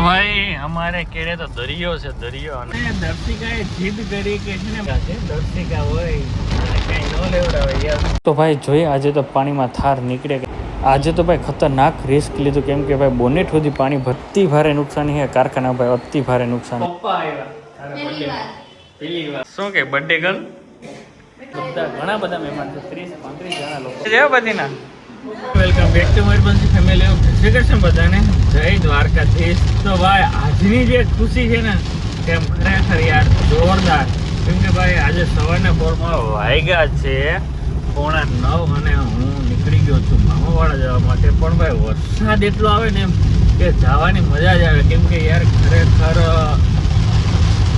ભાઈ અમારે કેડે તો દરિયો છે, દરિયો. અને દર્શિકાએ જીદ કરી કે છે ને દર્શિકા હોય કઈ ન લેવડાવે યાર. તો ભાઈ જોઈએ આજે તો પાણીમાં થાર નીકળે. આજે તો ભાઈ ખતરનાક રિસ્ક લીધું, કેમ કે ભાઈ બોનેટ સુધી પાણી ભરતી ભારે નુકસાની છે કારખાના ભાઈ, અતિ ભારે નુકસાન. પપ્પા આવ્યા શું કે બર્થડે ગર્લ બધા ઘણા બધા મહેમાન છે, 30-35 જણા લોકો છે બધીના. વેલકમ બેક ટુ મારી બંસી ફેમિલી. જય કૃષ્ણ બધાને, જય દ્વારકાધીશ. તો ભાઈ આજની જે ખુશી છે ને તેમ ખરેખર યાર જોરદાર, કેમ કે ભાઈ આજે સવારના પોરમાં વાગ્યા છે 8:45 અને હું નીકળી ગયો છું મામાવાડા જવા માટે. પણ ભાઈ વરસાદ એટલો આવે ને એમ કે જવાની મજા જ આવે, કેમ કે યાર ખરેખર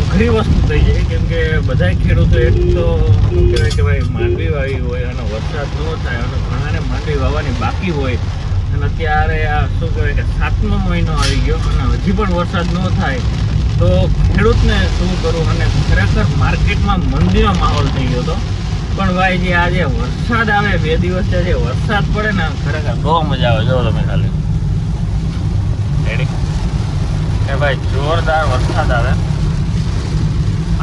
અઘરી વસ્તુ થઈ જાય, કેમ કે બધા ખેડૂતો એક તો શું કહેવાય કે ભાઈ માંડવી વાવી હોય અને વરસાદ ન થાય, અને ઘણાને માંડવી વાવવાની બાકી હોય, અને અત્યારે આ શું કહેવાય કે 7મો મહિનો આવી ગયો અને હજી પણ વરસાદ ન થાય તો ખેડૂતને શું કરવું. અને ખરેખર માર્કેટમાં મંદીનો માહોલ થઈ ગયો હતો. પણ ભાઈ જે આજે વરસાદ આવે 2 દિવસથી જે વરસાદ પડે ને ખરેખર બહુ મજા આવે. જો તમે ખાલી રેડી કે ભાઈ જોરદાર વરસાદ આવે,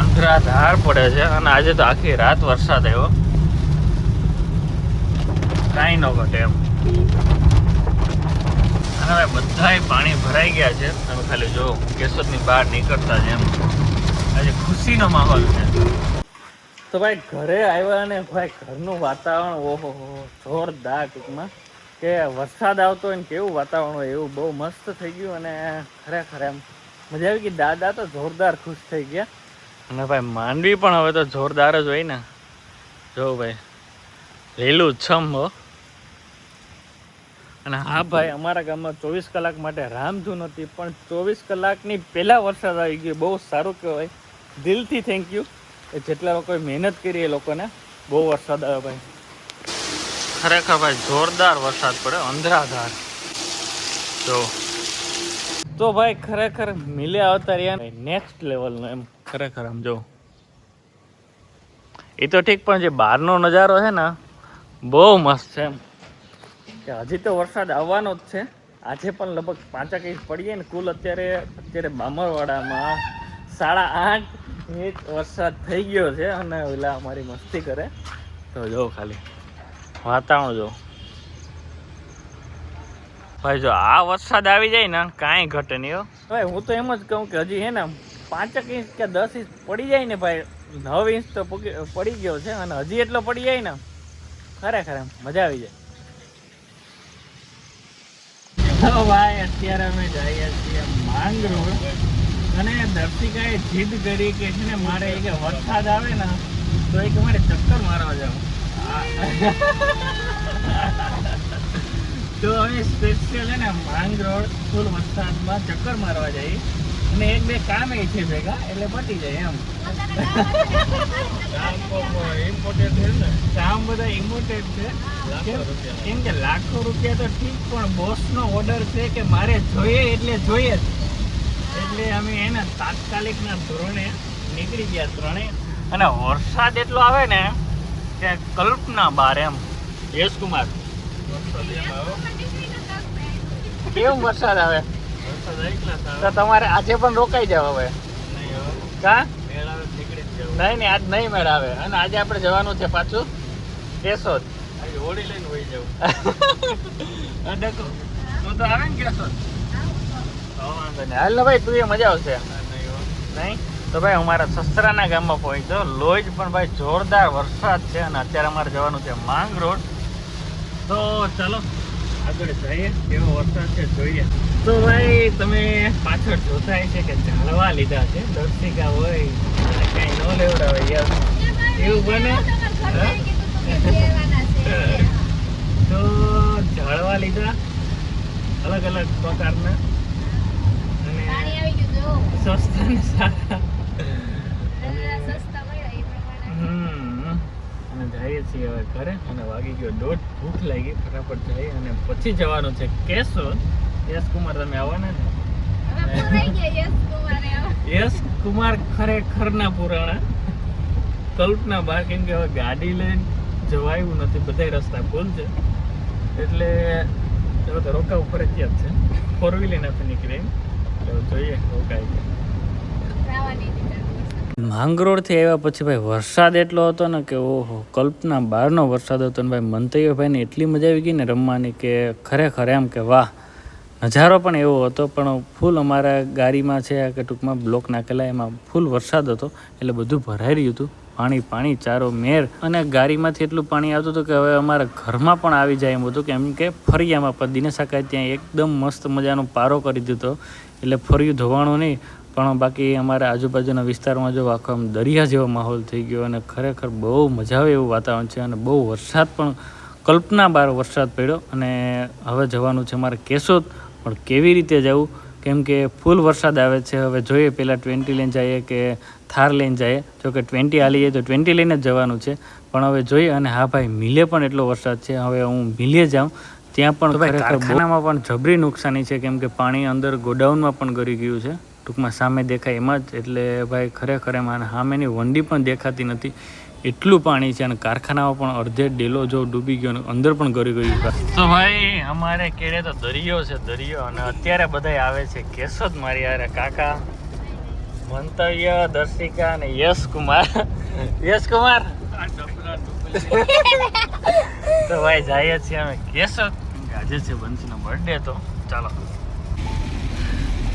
અંધરાધાર પડે છે. અને આજે તો આખી રાત વરસાદ આવ્યો, કાંઈ ન ઘટે એમ. અને હવે બધાય પાણી ભરાઈ ગયા છે. તમે ખાલી જો કેશોદની બહાર નીકળતા જ એમ આજે ખુશીનો માહોલ છે. તો ભાઈ ઘરે આવ્યા અને ભાઈ ઘરનું વાતાવરણ ઓહો જોરદાર, ટૂંકમાં કે વરસાદ આવતો હોય ને કેવું વાતાવરણ હોય એવું બહુ મસ્ત થઈ ગયું. અને ખરેખર એમ મજા આવી ગઈ. દાદા તો જોરદાર ખુશ થઈ ગયા. અને ભાઈ માંડવી પણ હવે તો જોરદાર જ હોય ને. જો ભાઈ લીલું છમ હો. અને હા ભાઈ અમારા ગામમાં 24 કલાક માટે રામધૂન હતી, પણ 24 કલાકની પહેલાં વરસાદ આવી ગયો. બહુ સારું કહેવાય, દિલથી થેન્ક યુ. જેટલા લોકોએ મહેનત કરી એ લોકોને બહુ વરસાદ આવ્યો ભાઈ. ખરેખર ભાઈ જોરદાર વરસાદ પડે, અંધરાધાર. જો તો ભાઈ ખરેખર મિલે આવતા રહ્યા નેક્સ્ટ લેવલનો એમ. ખરેખર આમ જો એ તો ઠીક, પણ જે બહારનો નજારો છે ને બહુ મસ્ત છે એમ. કે હજી તો વરસાદ આવવાનો જ છે. આજે પણ લગભગ 5 ઇંચ પડીએ ને કુલ. અત્યારે બામરવાડામાં 8.5 ઇંચ વરસાદ થઈ ગયો છે. અને ઓલા અમારી મસ્તી કરે તો જો ખાલી વાતાવરણ જો ભાઈ. જો આ વરસાદ આવી જાય ને કાંઈ ઘટે નહીં હો ભાઈ. હું તો એમ જ કહું કે હજી હે ને 5 ઇંચ કે 10 ઇંચ પડી જાય ને ભાઈ, 9 ઇંચ તો પડી ગયો છે. અને હજી એટલો પડી જાય ને ખરેખર એમ મજા આવી જાય. તો ભાઈ અત્યારે અમે જઈએ છીએ માંગરોળ. અને દર્શિકાએ જીદ કરી કે છે ને મારે કે વરસાદ આવે ને તો એક મારે ચક્કર મારવા જાવ. તો અમે સ્પેશિયલ ને માંગરોળ ફૂલ વરસાદમાં ચક્કર મારવા જઈએ. અને 1-2 કામ એ છે ભેગા, એટલે પતી જાય એમ. કામ બધા ઇમ્પોર્ટેન્ટ છે, કેમ કે લાખો રૂપિયા તો ઠીક, પણ બોસનો ઓર્ડર છે કે મારે જોઈએ એટલે જોઈએ જ. એટલે અમે એના તાત્કાલિકના ધોરણે નીકળી ગયા ત્રણેય. અને વરસાદ એટલો આવે ને કે કલ્પના બહાર એમ. યશકુમાર કેવું વરસાદ આવે તો તમારે આજે પણ રોકાઈ જાવ હવે. કા નહીં આજ નહીં મેળ આવે. અને આજે આપણે જવાનું છે પાછું કેશોદ. હોડી લઈને વહી જવું તો આવે ને કેશોદ. હાલ ને ભાઈ તું એ મજા આવશે નહીં તો ભાઈ અમારા સસરાના ગામમાં પહોંચ્યો લોજ. પણ ભાઈ જોરદાર વરસાદ છે અને અત્યારે અમારે જવાનું છે માંગરોળ. તો ચાલો આગળ જઈએ, કેવો વરસાદ છે જોઈએ. તો ભાઈ તમે પાછળ જોતા છે કે ઝાડવા લીધા છે. દર્શિકા હોય કઈ ન લેવડાવે યાર, એવું બને. તો ઝાડવા લીધા અલગ અલગ પ્રકારના અને સસ્તા ને સારા. અને જઈએ છીએ હવે ઘરે. અને વાગી ગયો 1:30, ભૂખ લાગી. ફટાફટ જઈએ અને પછી જવાનું છે કેશોદ. યશકુમાર તમે આવવાના ને? યશકુમાર ખરેખર ના પુરાણા કલ્પના બહાર, કેમ કે હવે ગાડી લઈને જવાયું નથી, બધા રસ્તા ફૂલ છે. એટલે રોકાવું ફરજિયાત છે. 4 વ્હીલર નથી નીકળી. એટલે જોઈએ રોકાય છે. માંગરોળથી આવ્યા પછી ભાઈ વરસાદ એટલો હતો ને કે ઓહો કલ્પના બહારનો વરસાદ હતો ને ભાઈ મંતવ્યભાઈને એટલી મજા આવી ગઈ ને રમવાની કે ખરેખર એમ કે વાહ. નજારો પણ એવો હતો પણ ફૂલ અમારા ગાડીમાં છે કે ટૂંકમાં બ્લોક નાખેલા એમાં ફૂલ વરસાદ હતો એટલે બધું ભરાઈ રહ્યું હતું. પાણી ચારો મેર અને ગાડીમાંથી એટલું પાણી આવતું હતું કે હવે અમારા ઘરમાં પણ આવી જાય એમ હતું કેમ કે ફરિયામાં પણ દિનેશાકાએ ત્યાં એકદમ મસ્ત મજાનો પારો કરી દીધો એટલે ફરિયું ધોવાણું નહીં પણ બાકી અમારા આજુબાજુના વિસ્તારમાં જો આખો આમ દરિયા જેવો માહોલ થઈ ગયો અને ખરેખર બહુ મજા આવે એવું વાતાવરણ છે અને બહુ વરસાદ પણ કલ્પના બહાર વરસાદ પડ્યો અને હવે જવાનું છે અમારે કેશોદ પણ કેવી રીતે જવું કેમ કે ફૂલ વરસાદ આવે છે હવે જોઈએ પહેલાં 20 લઈને જઈએ કે થાર લઈને જઈએ જો કે 20 હાલી જાય તો 20 લઈને જ જવાનું છે પણ હવે જોઈએ અને હા ભાઈ મિલે પણ એટલો વરસાદ છે હવે હું મિલે જાઉં ત્યાં પણ કારખાનામાં પણ જબરી નુકસાની છે કેમ કે પાણી અંદર ગોડાઉનમાં પણ ગરી ગયું છે ટૂંકમાં સામે દેખાય એમાં જ એટલે ભાઈ ખરેખર એમાં સામેની વંડી પણ દેખાતી નથી એટલું પાણી છે અને કારખાનામાં પણ અડધે ડેલો જો ડૂબી ગયો અને અંદર પણ ગરી ગયું. તો ભાઈ અમારે કેડે તો દરિયો છે દરિયો અને અત્યારે બધા આવે છે કેશોદ મારી યાર કાકા મંતવ્ય દર્શિકા અને યશ કુમાર તો ભાઈ જઈએ છીએ અમે કેશોદ આજે છે બંસીનો બર્થડે તો ચાલો.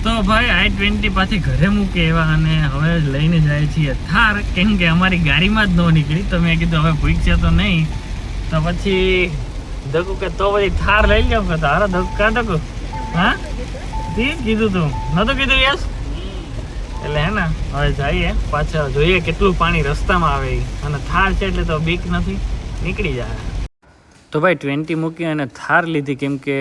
તો ભાઈ i20 પાછી ઘરે મૂકી એવા અને હવે લઈને જાય છીએ થાર કેમ કે અમારી ગાડીમાં જ ન નીકળી તો મેં કીધું હવે ભૂખશે તો નહીં તો પછી ધકુ કે તો પછી થાર લઈ લો કે તારો ધક કા ધકુ હા તે કીધું તું નતું કીધું યસ એટલે હે ને હવે જઈએ પાછા જોઈએ કેટલું પાણી રસ્તામાં આવે અને થાર છે એટલે તો બીક નથી નીકળી જાય. તો ભાઈ 20 મૂકી અને થાર લીધી કેમ કે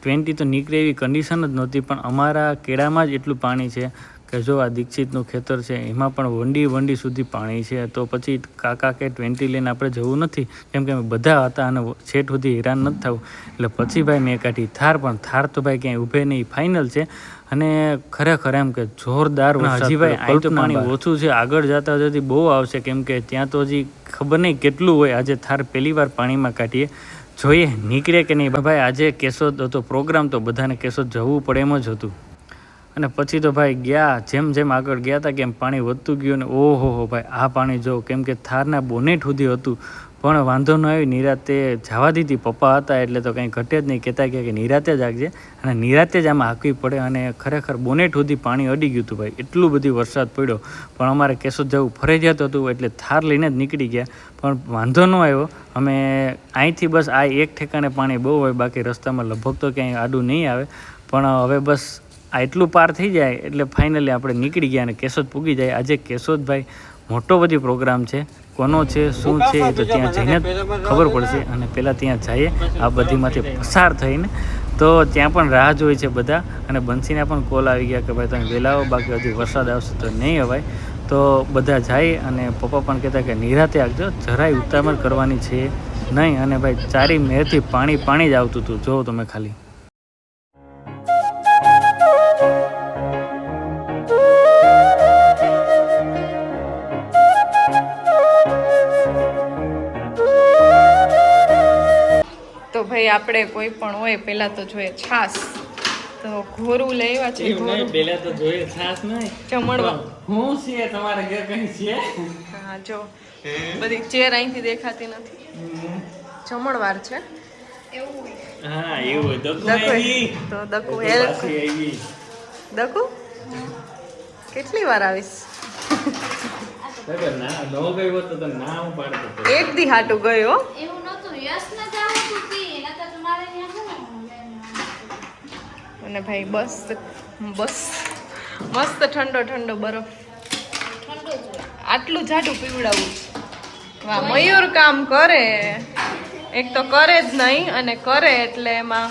20 તો નીકળે એવી કન્ડિશન જ નહોતી પણ અમારા કેળામાં જ એટલું પાણી છે કે જો આ દીક્ષિતનું ખેતર છે એમાં પણ વંડી સુધી પાણી છે તો પછી કાકા કે 20 લઈને આપણે જવું નથી કેમ કે અમે બધા હતા અને છેટ સુધી હેરાન નથી થવું એટલે પછી ભાઈ મેં કાઢી થાર પણ થાર તો ભાઈ ક્યાંય ઊભે નહીં ફાઇનલ છે અને ખરેખર એમ કે જોરદાર હજી ભાઈ અહીં તો પાણી ઓછું છે આગળ જતા જતી બહુ આવશે કેમ કે ત્યાં તો હજી ખબર નહીં કેટલું હોય આજે થાર પહેલી વાર પાણીમાં કાઢીએ જોઈએ નીકળે કે નહીં. ભાઈ આજે કેશોદ હતો પ્રોગ્રામ તો બધાને કેશોદ જવું પડે એમ જ હતું અને પછી તો ભાઈ ગયા જેમ આગળ ગયા હતા કેમ પાણી વધતું ગયું ને ઓહો ભાઈ આ પાણી જો કેમ કે થારના બોનેટ સુધી હતું પણ વાંધો ન આવી નિરાતે જવા દીધી પપ્પા હતા એટલે તો કંઈ ઘટે જ નહીં કહેતા કે નિરાતે જ આગજે અને નિરાતે જ આમાં હાંકવી પડે અને ખરેખર બોનેટ સુધી પાણી અડી ગયું હતું ભાઈ એટલું બધી વરસાદ પડ્યો પણ અમારે કેશોદ જવું ફરજિયાત હતું એટલે થાર લઈને જ નીકળી ગયા પણ વાંધો ન આવ્યો અમે અહીંથી બસ આ એક ઠેકાણે પાણી બહુ હોય બાકી રસ્તામાં લગભગ તો ક્યાંય આડું નહીં આવે પણ હવે બસ આ એટલું પાર થઈ જાય એટલે ફાઇનલી આપણે નીકળી ગયા અને કેશોદ પૂગી જાય. આજે કેશોદ ભાઈ મોટો બધી પ્રોગ્રામ છે કોનો છે શું છે તો ત્યાં જઈને ખબર પડશે અને પહેલાં ત્યાં જઈએ આ બધીમાંથી પસાર થઈને તો ત્યાં પણ રાહ જોઈ છે બધા અને બંસીના પણ કોલ આવી ગયા કે ભાઈ તમે વહેલા આવો બાકી હજી વરસાદ આવશે તો નહીં અવાય તો બધા જાય અને પપ્પા પણ કહેતા કે નિરાતે આવજો જરાય ઉતાવળ કરવાની છે નહીં અને ભાઈ ચારી મેરથી પાણી જ આવતું હતું જોવો તમે ખાલી. તો ભાઈ આપણે કોઈ પણ હોય પહેલા તો જોઈએ છાસ તો ઘોરું લેવા છે પહેલા તો જોઈએ છાસ નહીં જમણવા હું છે તમારે ઘર કઈ છે હા જો બધી ચેર અહીંથી દેખાતી નથી જમણવાર છે હા એવું તો દકુ હેલ્પ દકુ કેટલી વાર આવીશ એક દી હાટું ગયો અને ભાઈ બસ મસ્ત ઠંડો બરફ આટલું જાડું પીવડાવું વાહ મયુર કામ કરે એક તો કરે જ નહીં અને કરે એટલે એમાં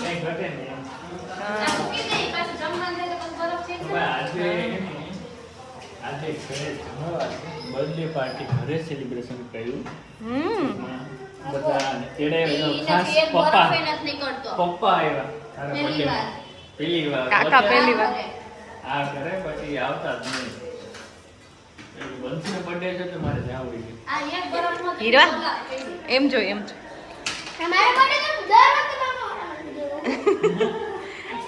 બર્થડે પાર્ટી ઘરે સેલિબ્રેશન કર્યું બધા તેડે ખાસ પપ્પા આવ્યા પહેલી વાર કાકા પહેલી વાર આ કરે પછી આવતા જ નહીં બંસીનો બર્થડે છે તો મારે જવું હીરા એમ જો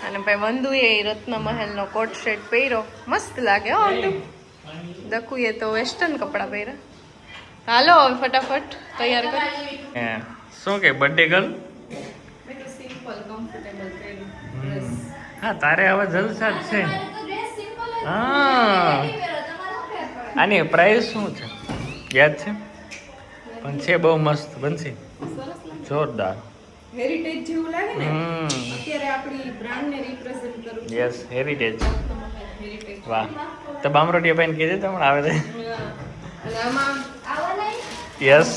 અને ભાઈ વંદુએ રત્નમહેલનો કોટ સેટ પહેર્યો, મસ્ત લાગે હો વંદુ. દકુએ તો વેસ્ટર્ન કપડાં પહેર્યા. હાલો હવે ફટાફટ તૈયાર કર. શું કે બર્થડે ગર્લ? સિમ્પલ કમ્ફર્ટેબલ પહેર્યું. હા તારે હવે જલસા જ છે. હા આની પ્રાઇસ શું છે યાદ છે? પણ છે બહુ મસ્ત બનશે, જોરદાર. હેરિટેજ જેવું લાગે ને. અત્યારે આપણી બ્રાન્ડ ને રિપ્રેઝન્ટ કરું. Yes heritage. હેરિટેજ. વાહ તો બામરોટી પાઈને કીધે તમને આવે છે. અને આમાં યસ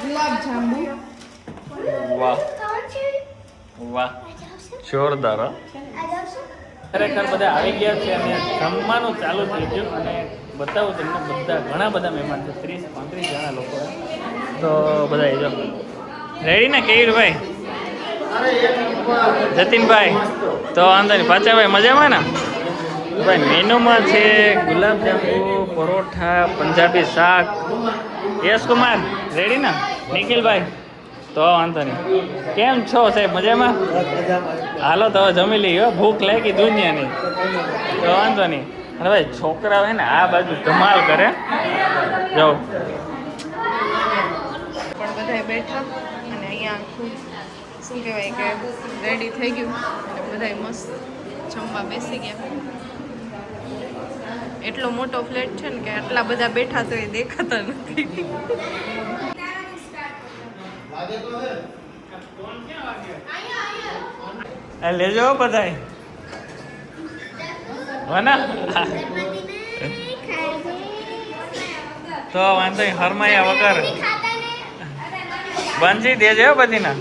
ગુલાબ જાંબુ. વાહ વાહ જોરદાર. હો ખરેખર બધા આવી ગયા છે અને જમવાનું ચાલુ થઈ ગયું. અને બતાવું તમને બધા ઘણા બધા મહેમાન છે, 30-35 જણા લોકો. તો બધા જો રેડી ને કેવીરભાઈ, જતીનભાઈ તો વાંધો નહીં. પાછા ભાઈ મજામાં ને? ભાઈ મેનુમાં છે ગુલાબજાંબુ, પરોઠા, પંજાબી શાક. યશ કુમાર રેડી ને? નિખિલભાઈ તો વાંધો નહીં. કેમ છો સાહેબ, મજામાં? હાલો તો હવે જમી લઈએ, ભૂખ લાગી દુનિયાની. તો વાંધો નહીં. અને ભાઈ છોકરા હોય ને આ બાજુ ધમાલ કરે. જાઓ પણ બધાય બેઠા અને અહીંયા આખું શું કહેવાય કે રેડી થઈ ગયું અને બધાય મસ્ત જમવા બેસી ગયા. એટલો મોટો ફ્લેટ છે ને કે આટલા બધા બેઠા તો એ દેખાતા નથી. લેજો બધાય વાના. તો વાંધો નહીં, હરમાયા વગર બંધી દેજો બધીના.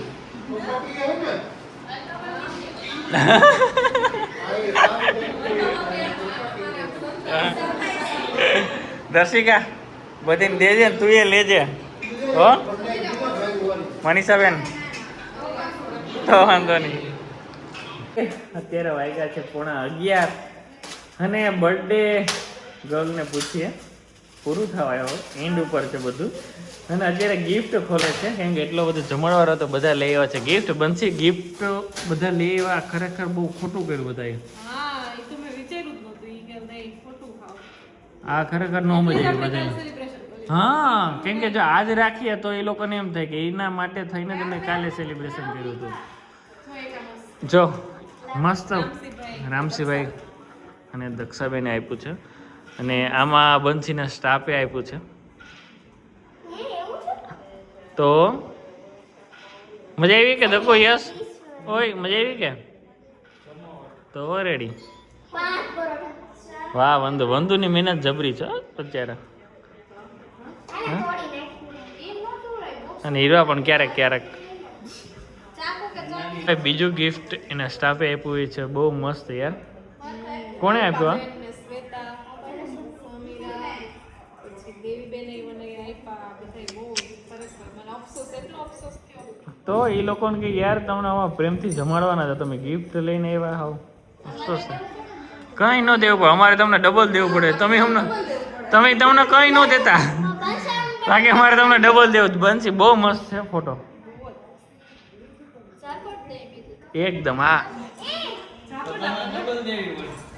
દર્શિકા બધીને દેજે ને તું એ લેજે હો મનીષાબેન. તો વાંધો નહીં. અત્યારે વાગ્યા છે 11:30 અને બર્થડે ગર્લને પૂછીએ, પૂરું થવા આવ્યો એન્ડ ઉપર છે બધું. અને અત્યારે ગિફ્ટ ખોલે છે કેમ કે એટલો બધો જમણવાર હતો, બધા લઈ આવ્યા છે ગિફ્ટ. બનશે ગિફ્ટ બધા લઈ આવ્યા, ખરેખર બહુ ખોટું કર્યું બધાએ. આ ખરેખર નો મજા આવી બધાને. હા કેમ કે જો આજ રાખીએ તો એ લોકોને એમ થાય કે એના માટે થઈને તમે કાલે સેલિબ્રેશન કર્યું હતું. જો મસ્ત રામસિંહભાઈ અને દક્ષાબેને આપ્યું છે અને આમાં બંસીના સ્ટાફે આપ્યું છે. તો મજા આવી કે દકો? યસ ઓય મજા આવી કે? તો રેડી. વાહ વંદુ, વંદુની મહેનત જબરી છે અત્યારે. અને હીરવા પણ ક્યારેક ક્યારેક. બીજું ગિફ્ટ એના સ્ટાફે આપ્યું છે, બહુ મસ્ત યાર. કોણે આપ્યું? તો એ લોકોને કે યાર તમને આમાં પ્રેમથી જમાડવાના હતા, તમે ગિફ્ટ લઈને આવ્યા હાવ. અફસોસ છે. કંઈ ન દેવું પડે, અમારે તમને ડબલ દેવું પડે. તમે તમને કંઈ ન દેતા, બાકી અમારે તમને ડબલ દેવું. બનશી બહુ મસ્ત છે ફોટો એકદમ. હા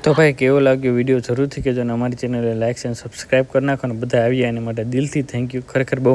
તો ભાઈ કેવો લાગ્યો વિડીયો જરૂરથી કહેજો. અને અમારી ચેનલને લાઈક અને સબસ્ક્રાઈબ કરી નાખો. અને બધા આવ્યા એના માટે દિલથી થેન્ક યુ. ખરેખર બહુ